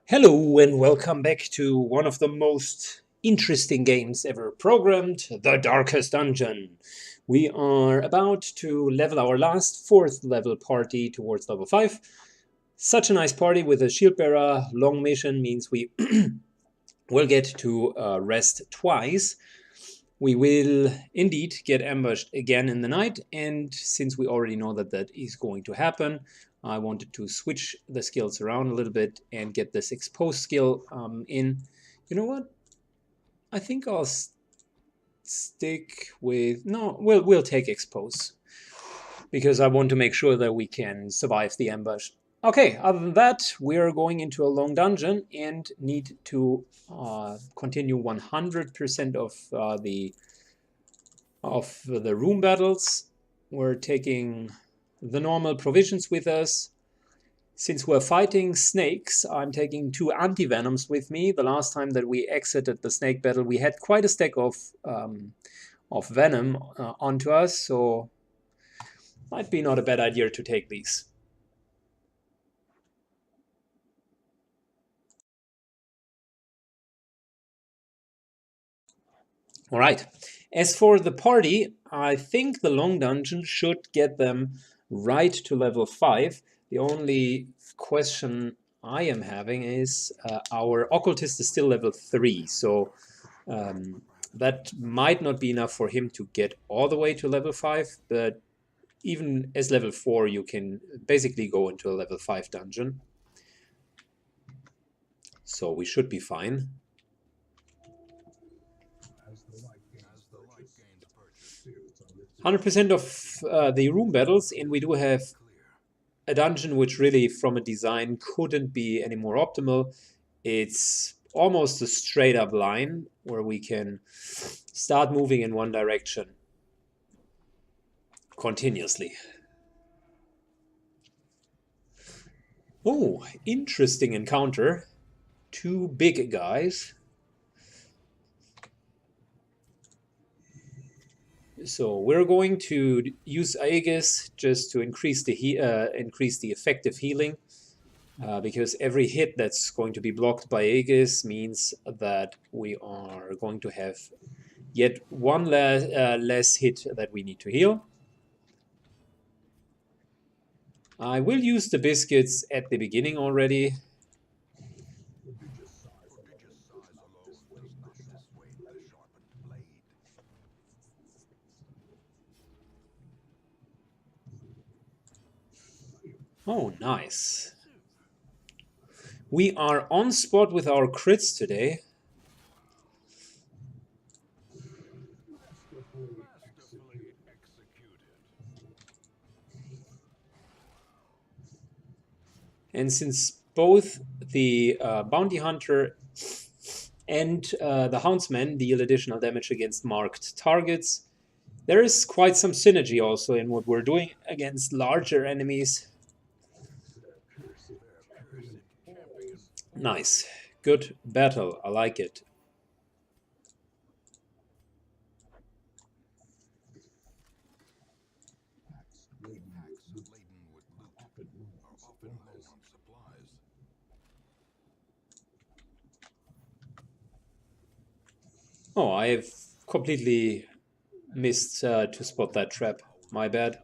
Hello and welcome back to one of the most interesting games ever programmed, The Darkest Dungeon. We are about to level our last 4th level party towards level 5. Such a nice party with a shield bearer. Long mission means we will get to rest twice. We will indeed get ambushed again in the night, and since we already know that that is going to happen, I wanted to switch the skills around a little bit and get this expose skill in. You know what? I think I'll stick with... No, we'll take expose, because I want to make sure that we can survive the ambush. Okay, other than that, we're going into a long dungeon and need to continue 100% of the room battles. We're taking the normal provisions with us. Since we're fighting snakes, I'm taking 2 anti-venoms with me. The last time that we exited the snake battle, we had quite a stack of venom onto us, so might be not a bad idea to take these. All right. As for the party, I think the long dungeon should get them right to level 5. The only question I am having is our occultist is still level 3, so that might not be enough for him to get all the way to level 5, but even as level 4 you can basically go into a level 5 dungeon. So we should be fine. 100% of the room battles, and we do have a dungeon which really from a design couldn't be any more optimal. It's almost a straight up line where we can start moving in one direction continuously. Oh, interesting encounter. 2 big guys. So we're going to use Aegis just to increase the effective healing, because every hit that's going to be blocked by Aegis means that we are going to have yet one less hit that we need to heal. I will use the biscuits at the beginning already. Oh, nice. We are on spot with our crits today. And since both the Bounty Hunter and the Houndsman deal additional damage against marked targets, there is quite some synergy also in what we're doing against larger enemies. Nice. Good battle. I like it. Oh, I've completely missed to spot that trap. My bad.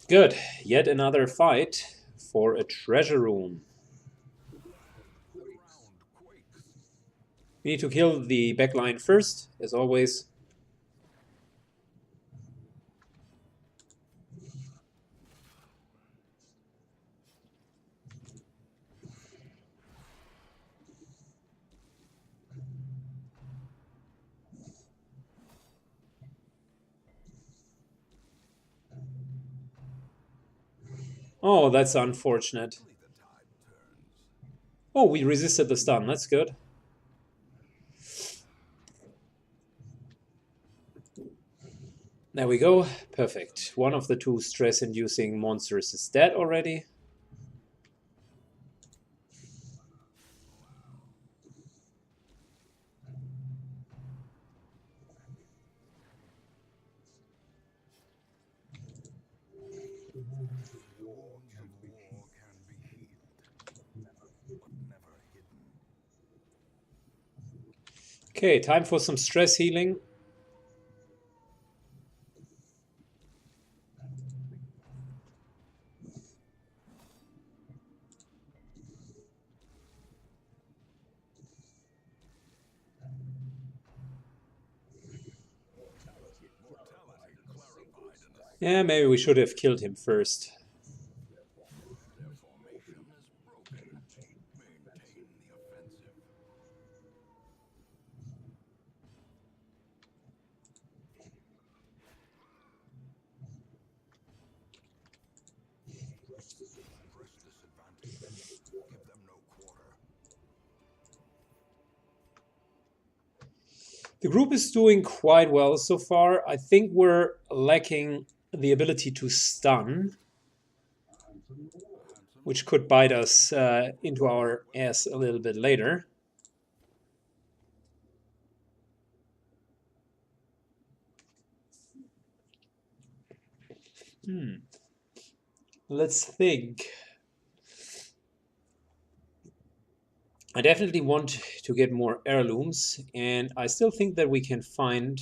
Good. Yet another fight for a treasure room. We need to kill the backline first, as always. Oh, that's unfortunate. Oh, we resisted the stun. That's good. There we go. Perfect. One of the 2 stress-inducing monsters is dead already. Okay, time for some stress healing. Yeah, maybe we should have killed him first. The group is doing quite well so far. I think we're lacking the ability to stun, which could bite us into our ass a little bit later. Let's think. I definitely want to get more heirlooms, and I still think that we can find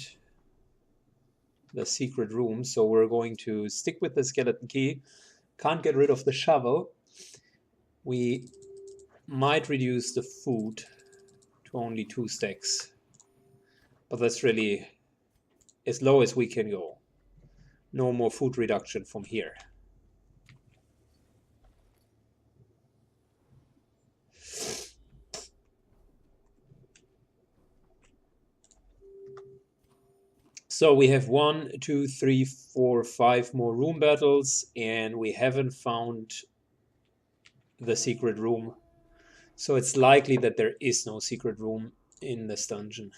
the secret room, so we're going to stick with the skeleton key. Can't get rid of the shovel. We might reduce the food to only 2 stacks, but that's really as low as we can go. No more food reduction from here. So we have 1, 2, 3, 4, 5 more room battles, and we haven't found the secret room. So it's likely that there is no secret room in this dungeon.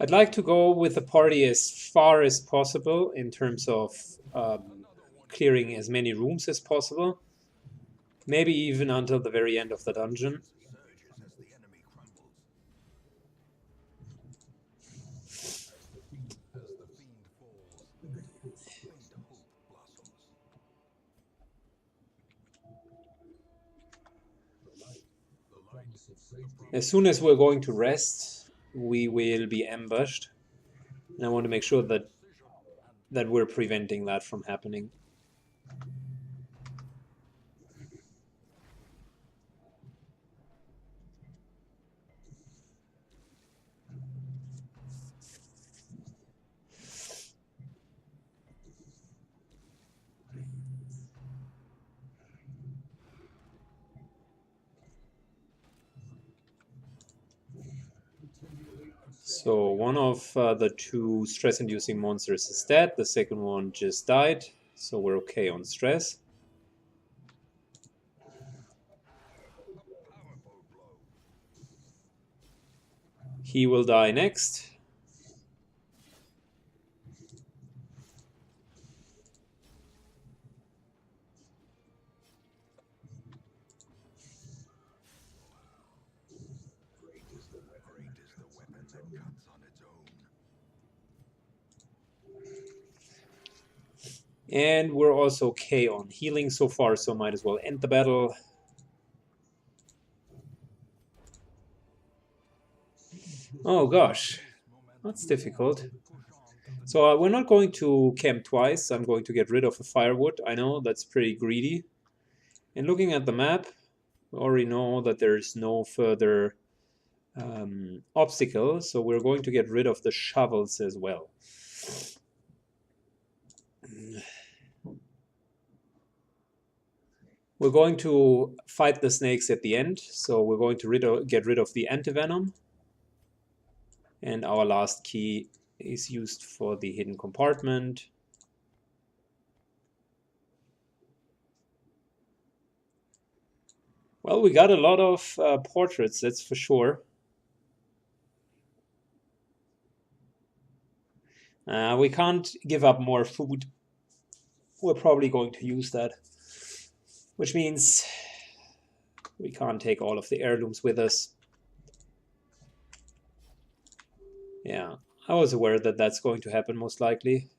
I'd like to go with the party as far as possible in terms of clearing as many rooms as possible. Maybe even until the very end of the dungeon. As soon as we're going to rest, we will be ambushed. And I want to make sure that we're preventing that from happening. So one of the 2 stress-inducing monsters is dead. The second one just died. So we're okay on stress. He will die next. And we're also okay on healing so far, so might as well end the battle. Oh gosh, that's difficult. So we're not going to camp twice. I'm going to get rid of the firewood. I know that's pretty greedy. And looking at the map, we already know that there's no further obstacle, so we're going to get rid of the shovels as well. We're going to fight the snakes at the end, so we're going to get rid of the antivenom. And our last key is used for the hidden compartment. Well, we got a lot of portraits, that's for sure. We can't give up more food. We're probably going to use that, which means we can't take all of the heirlooms with us. Yeah, I was aware that that's going to happen most likely.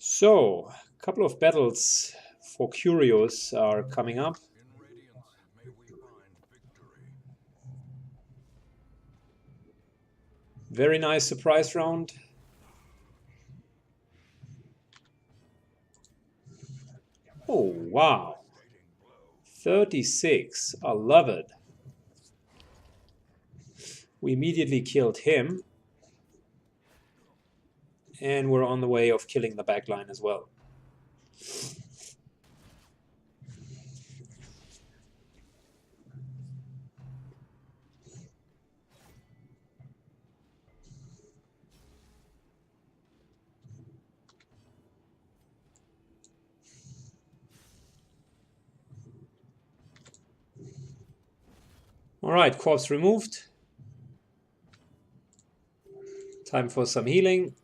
So, a couple of battles for Curios are coming up. Very nice surprise round. Oh, wow. 36. I love it. We immediately killed him. And we're on the way of killing the backline as well. Alright, corpse removed. Time for some healing.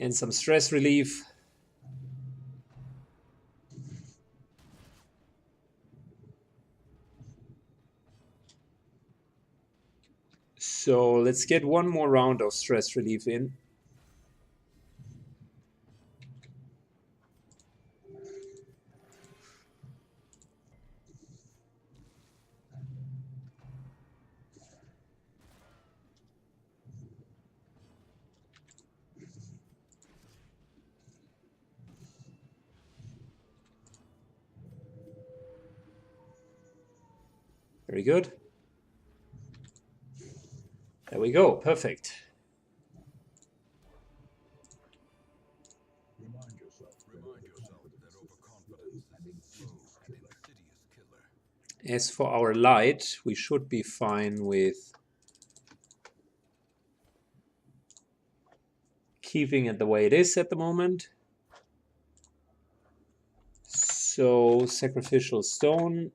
And some stress relief. So let's get one more round of stress relief in. Very good. There we go. Perfect. As for our light, we should be fine with keeping it the way it is at the moment. So, sacrificial stone.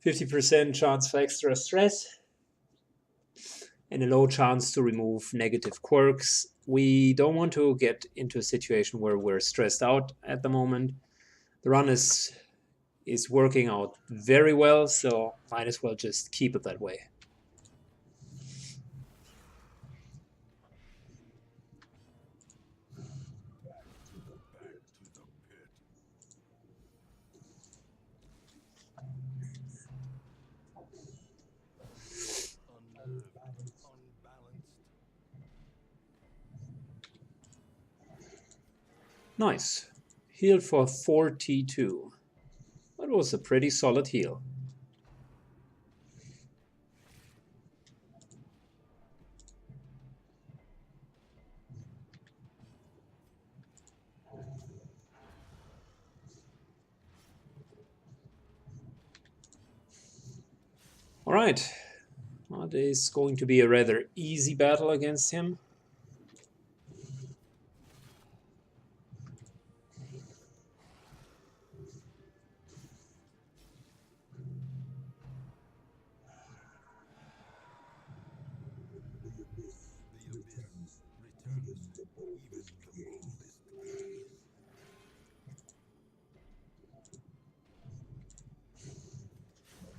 50% chance for extra stress. And a low chance to remove negative quirks. We don't want to get into a situation where we're stressed out at the moment. The run is working out very well, so might as well just keep it that way. Nice. Heal for 42. That was a pretty solid heal. Alright. Well, this is going to be a rather easy battle against him.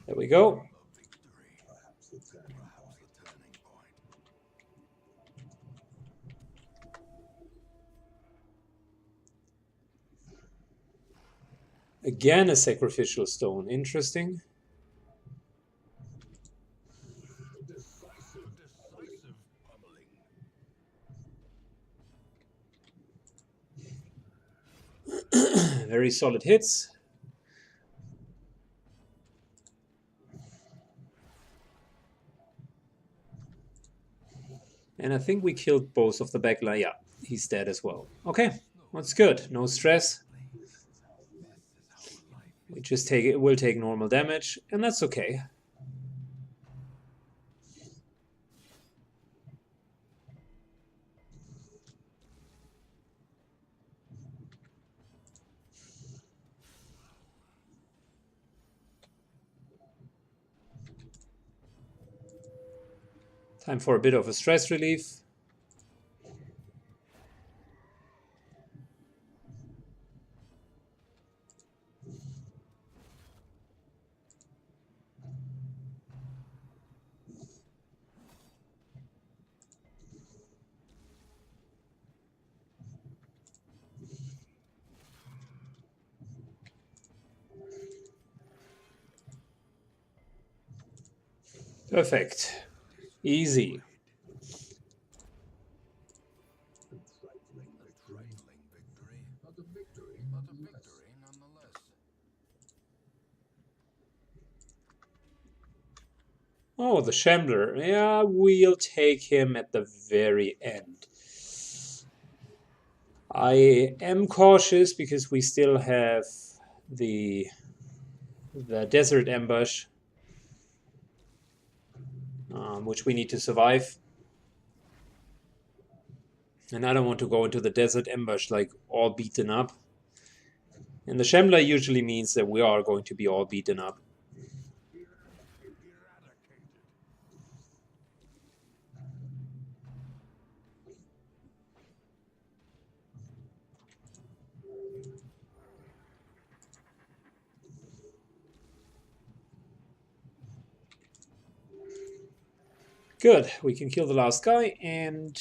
There we go. Again, a sacrificial stone. Interesting. Very solid hits. And I think we killed both of the backline. Yeah, he's dead as well. Okay, that's good. No stress. we'll take normal damage, and that's okay. Time for a bit of a stress relief. Perfect. Easy. Oh, the Shambler. Yeah, we'll take him at the very end. I am cautious because we still have the Desert Ambush, which we need to survive. And I don't want to go into the Desert Ambush like all beaten up. And the Shambler usually means that we are going to be all beaten up. Good, we can kill the last guy and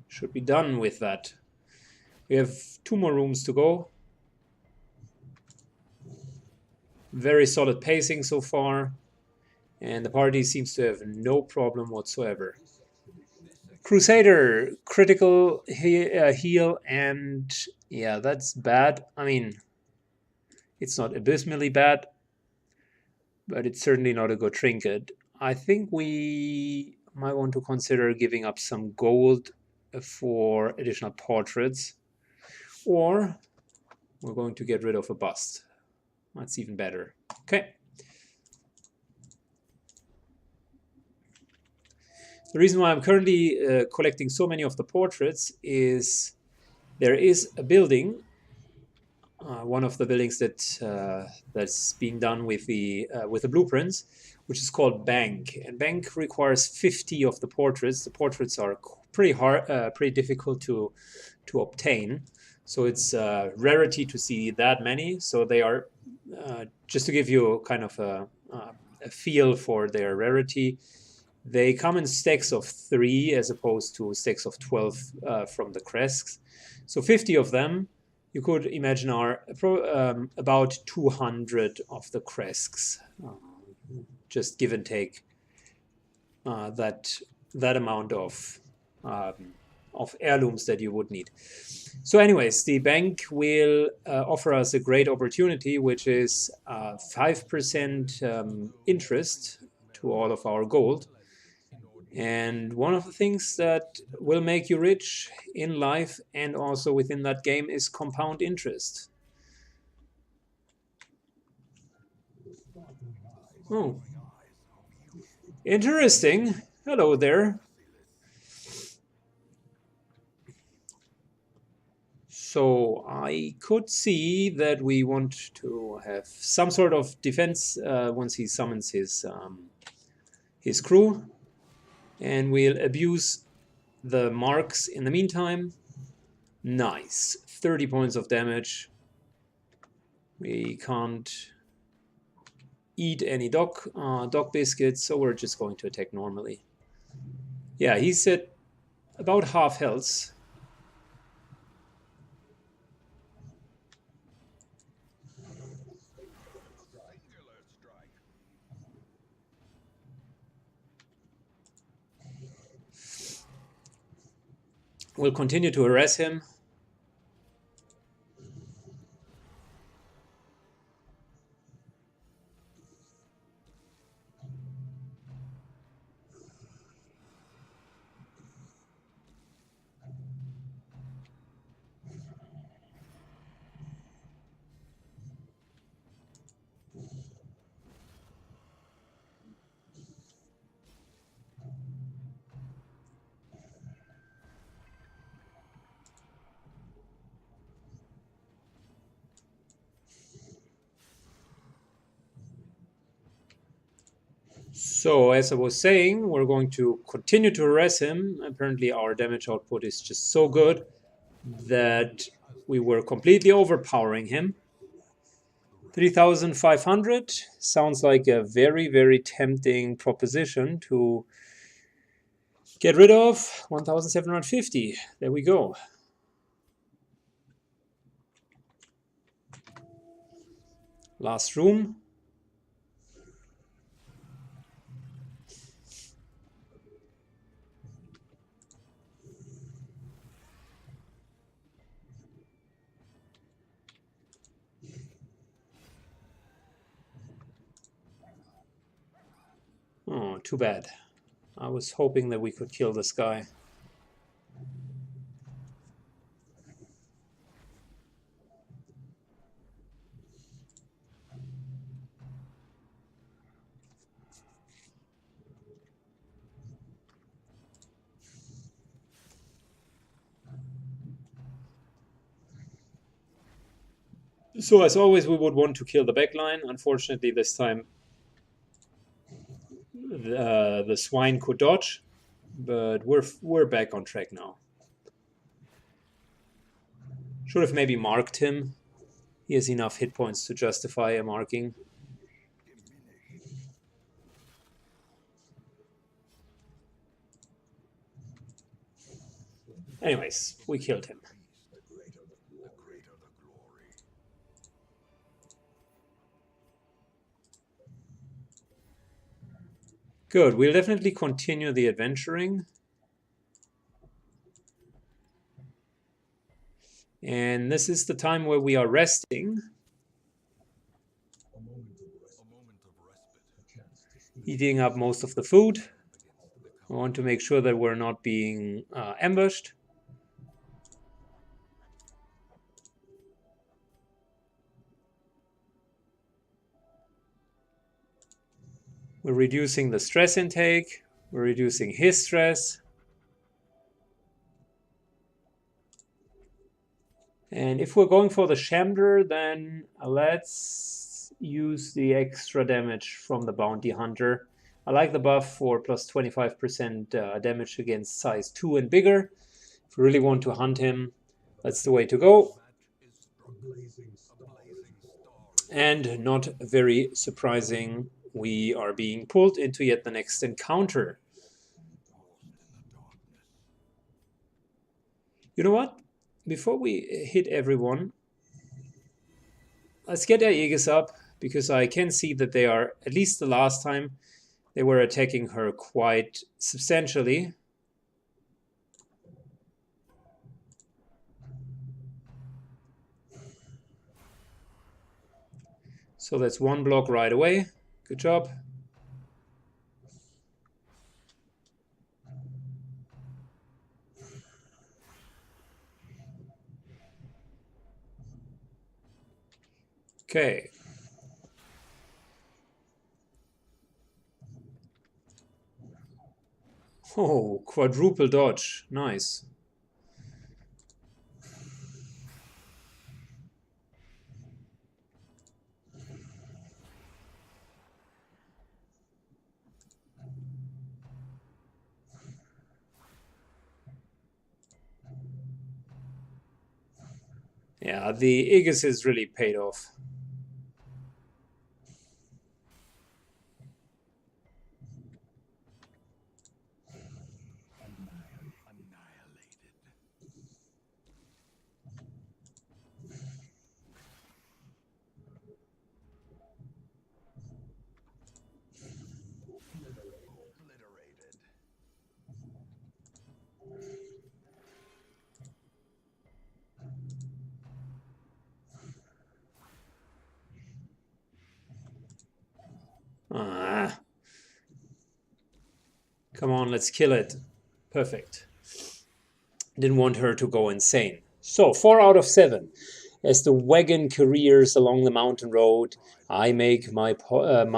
should be done with that. We have 2 more rooms to go. Very solid pacing so far, and the party seems to have no problem whatsoever. Crusader, critical heal, and yeah, that's bad. I mean, it's not abysmally bad, but it's certainly not a good trinket. I think we might want to consider giving up some gold for additional portraits, or we're going to get rid of a bust. That's even better. Okay. The reason why I'm currently collecting so many of the portraits is there is a building, one of the buildings that's being done with the blueprints, which is called Bank, and Bank requires 50 of the portraits. The portraits are pretty hard, pretty difficult to obtain, so it's rarity to see that many. So they are just to give you kind of a feel for their rarity. They come in stacks of 3 as opposed to stacks of 12 from the crests. So 50 of them, you could imagine, are about 200 of the crests. Just give and take that amount of heirlooms that you would need. So anyways, the bank will offer us a great opportunity, which is 5% interest to all of our gold. And one of the things that will make you rich in life and also within that game is compound interest. Oh, interesting. Hello there. So I could see that we want to have some sort of defense once he summons his crew. And we'll abuse the marks in the meantime. Nice. 30 points of damage. We can't eat any dog biscuits, so we're just going to attack normally. Yeah, he's at about half health. We'll continue to harass him. So, as I was saying, we're going to continue to harass him. Apparently our damage output is just so good that we were completely overpowering him. 3,500 sounds like a very, very tempting proposition to get rid of. 1,750. There we go. Last room. Oh, too bad. I was hoping that we could kill this guy. So as always, we would want to kill the backline. Unfortunately, this time the swine could dodge, but we're back on track now. Should have maybe marked him. He has enough hit points to justify a marking. Anyways, we killed him. Good, we'll definitely continue the adventuring. And this is the time where we are resting. Eating up most of the food. I want to make sure that we're not being ambushed. We're reducing the stress intake. We're reducing his stress. And if we're going for the Shamder, then let's use the extra damage from the Bounty Hunter. I like the buff for plus 25% damage against size 2 and bigger. If we really want to hunt him, that's the way to go. And not very surprising, we are being pulled into yet the next encounter. You know what? Before we hit everyone, let's get Aegis up, because I can see that they are, at least the last time, they were attacking her quite substantially. So that's one block right away. Good job. Okay. Oh, quadruple dodge. Nice. Yeah, the Aegis is really paid off. Ah. Come on, let's kill it. Perfect. Didn't want her to go insane. So, 4 out of 7. As the wagon careers along the mountain road, I make my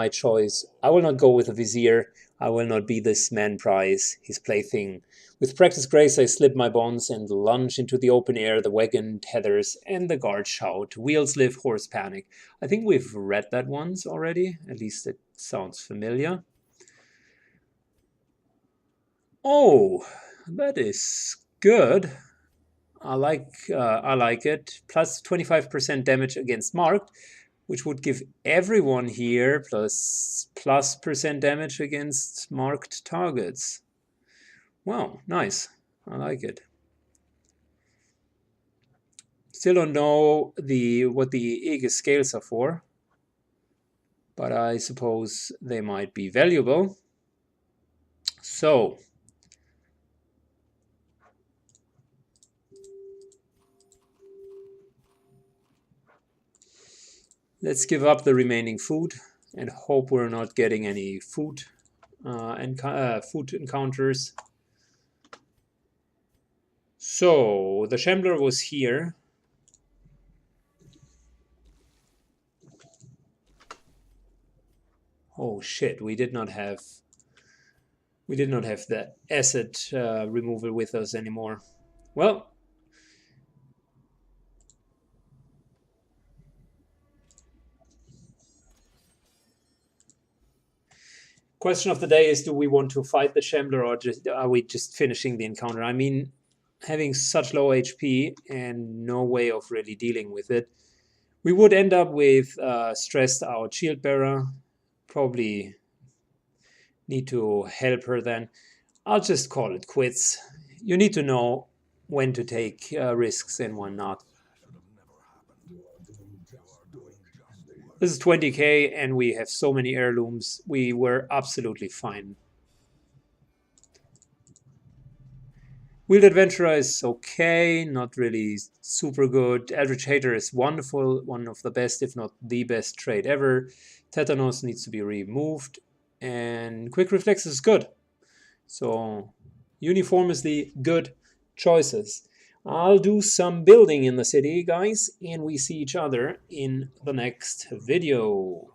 choice. I will not go with a vizier. I will not be this man prize, his plaything. With practice grace I slip my bonds and lunge into the open air. The wagon tethers and the guards shout. Wheels live, horse panic. I think we've read that once already. At least it sounds familiar. Oh, that is good. I like it. Plus 25% damage against marked, which would give everyone here plus percent damage against marked targets. Wow, nice. I like it. Still don't know what the Aegis scales are for, but I suppose they might be valuable. So let's give up the remaining food and hope we're not getting any food food encounters. So the Shambler was here. Oh shit, we did not have that asset removal with us anymore. Well, question of the day is, do we want to fight the Shambler or are we just finishing the encounter? I mean, having such low HP and no way of really dealing with it, we would end up with stressed out shield bearer. Probably need to help her then. I'll just call it quits. You need to know when to take risks and when not. This is 20k and we have so many heirlooms. We were absolutely fine. Wheeled Adventurer is okay, not really super good. Eldritch Hater is wonderful, one of the best, if not the best trade ever. Tetanus needs to be removed. And Quick Reflex is good. So, uniformly good choices. I'll do some building in the city, guys, and we see each other in the next video.